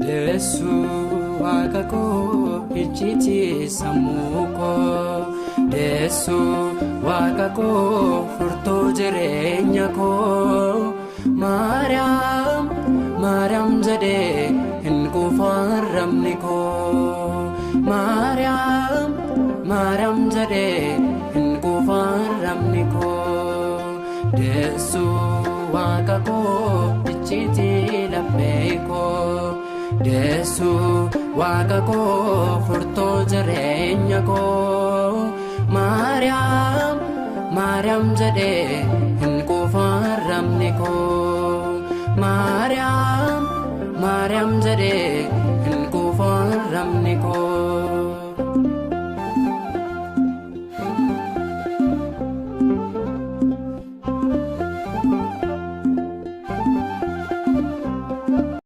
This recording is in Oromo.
Deessu waaqa koo ijjiiti sammuu koo. Deessu waaqa koo furtuu jireenya koo. Maariyaam Maariyaam jedhee hin quufarramni koo. Maariyaam Maariyaam jedhee hin quufarramni koo. Deessu waaqa koo ijjiiti laphee koo. Deessu waaqa koo furtuu jireenya koo. Maariyaam Maariyaam jedhee hin quufarramni koo. Maariyaam Maariyaam jedhee hin quufarramni koo.